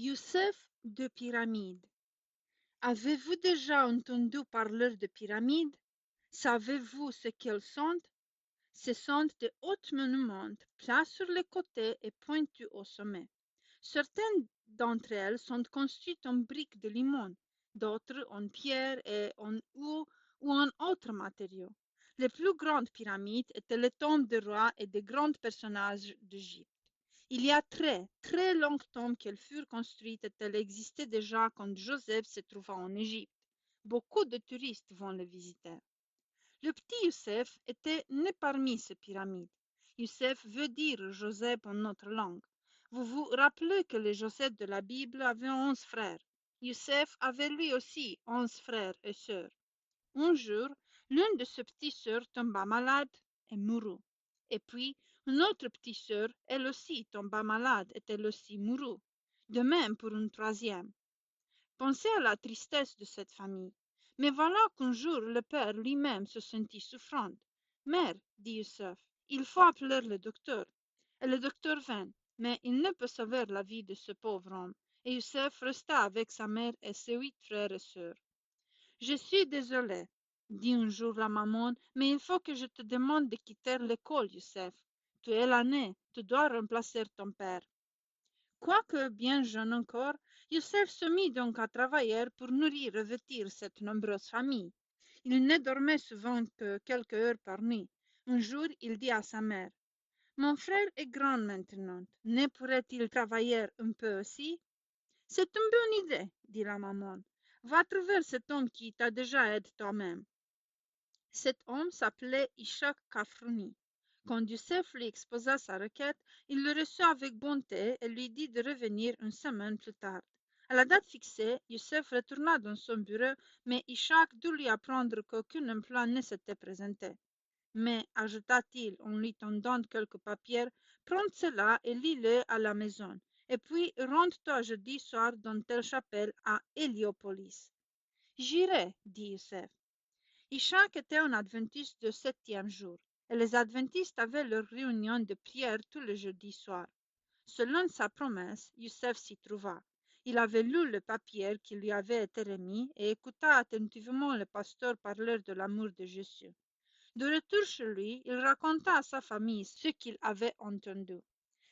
Youssef de pyramide. Avez-vous déjà entendu parler de pyramides? Savez-vous ce qu'elles sont? Ce sont de hautes monuments, plats sur les côtés et pointus au sommet. Certaines d'entre elles sont construites en briques de limon, d'autres en pierre et ou en autres matériaux. Les plus grandes pyramides étaient les tombes de rois et de grands personnages d'Égypte. Il y a très longtemps qu'elles furent construites et elles existaient déjà quand Joseph se trouva en Égypte. Beaucoup de touristes vont les visiter. Le petit Youssef était né parmi ces pyramides. Youssef veut dire Joseph en notre langue. Vous vous rappelez que les Joseph de la Bible avaient 11 frères. Youssef avait lui aussi 11 frères et sœurs. Un jour, l'une de ses petites sœurs tomba malade et mourut. Et puis, une autre petite sœur, elle aussi, tomba malade et elle aussi mourut. De même pour une troisième. Pensez à la tristesse de cette famille. Mais voilà qu'un jour le père lui-même se sentit souffrant. Mère, dit Youssef, il faut appeler le docteur. Et le docteur vint, mais il ne peut sauver la vie de ce pauvre homme. Et Youssef resta avec sa mère et ses 8 frères et sœurs. Je suis désolée, dit un jour la maman, mais il faut que je te demande de quitter l'école, Youssef. Tu es l'aîné, tu dois remplacer ton père. Quoique bien jeune encore, Youssef se mit donc à travailler pour nourrir et vêtir cette nombreuse famille. Il ne dormait souvent que quelques heures par nuit. Un jour, il dit à sa mère, « Mon frère est grand maintenant, ne pourrait-il travailler un peu aussi ?» « C'est une bonne idée, dit la maman. Va trouver cet homme qui t'a déjà aidé toi-même. Cet homme s'appelait Ishak Kafrouni. Quand Youssef lui exposa sa requête, il le reçut avec bonté et lui dit de revenir une semaine plus tard. À la date fixée, Youssef retourna dans son bureau, mais Ishak dut lui apprendre qu'aucun emploi ne s'était présenté. Mais, ajouta-t-il en lui tendant quelques papiers, prends cela et lis-le à la maison. Et puis, rends-toi jeudi soir dans telle chapelle à Héliopolis. J'irai, dit Youssef. Ishak était un adventiste de 7e jour, et les adventistes avaient leur réunion de prière tous les jeudis soirs. Selon sa promesse, Youssef s'y trouva. Il avait lu le papier qui lui avait été remis et écouta attentivement le pasteur parler de l'amour de Jésus. De retour chez lui, il raconta à sa famille ce qu'il avait entendu.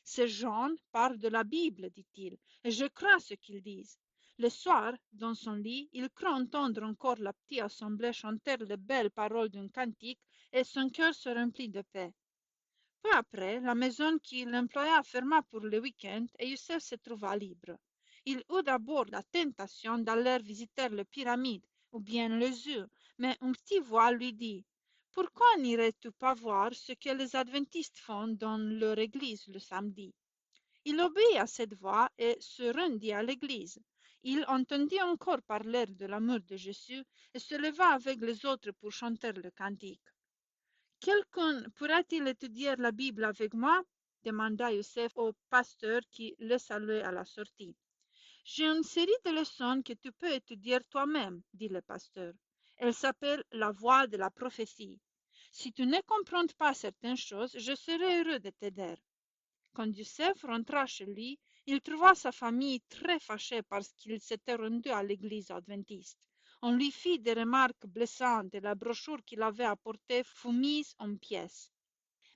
Ces gens parlent de la Bible, dit-il, et je crois ce qu'ils disent. Le soir, dans son lit, il crut entendre encore la petite assemblée chanter les belles paroles d'un cantique et son cœur se remplit de paix. Peu après, la maison qu'il employa ferma pour le week-end et Youssef se trouva libre. Il eut d'abord la tentation d'aller visiter les pyramides ou bien les yeux, mais une petite voix lui dit « Pourquoi n'irais-tu pas voir ce que les adventistes font dans leur église le samedi ?» Il obéit à cette voix et se rendit à l'église. Il entendit encore parler de l'amour de Jésus et se leva avec les autres pour chanter le cantique. Quelqu'un pourrait-il étudier la Bible avec moi? Demanda Youssef au pasteur qui le saluait à la sortie. J'ai une série de leçons que tu peux étudier toi-même, dit le pasteur. Elle s'appelle la voie de la prophétie. Si tu ne comprends pas certaines choses, je serai heureux de t'aider. Quand Youssef rentra chez lui, il trouva sa famille très fâchée parce qu'il s'était rendu à l'église adventiste. On lui fit des remarques blessantes et la brochure qu'il avait apportée fut mise en pièces.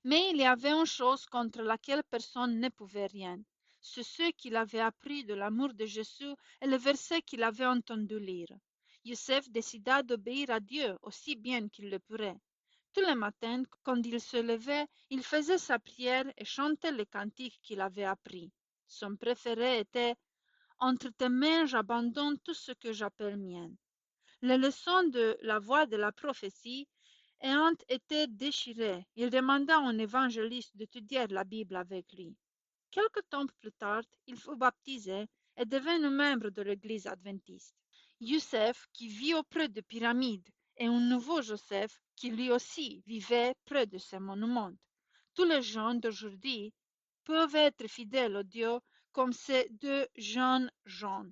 Mais il y avait une chose contre laquelle personne ne pouvait rien. C'est ce qu'il avait appris de l'amour de Jésus et le verset qu'il avait entendu lire. Youssef décida d'obéir à Dieu aussi bien qu'il le pourrait. Tous les matins, quand il se levait, il faisait sa prière et chantait les cantiques qu'il avait appris. Son préféré était « Entre tes mains, j'abandonne tout ce que j'appelle mienne ». Les leçons de la voix de la prophétie ayant été déchirées, il demanda à un évangéliste d'étudier la Bible avec lui. Quelque temps plus tard, il fut baptisé et devint membre de l'Église adventiste. Youssef, qui vit auprès des pyramides, et un nouveau Joseph, qui lui aussi vivait près de ces monuments. Tous les gens d'aujourd'hui peuvent être fidèles au Dieu comme ces deux jeunes gens.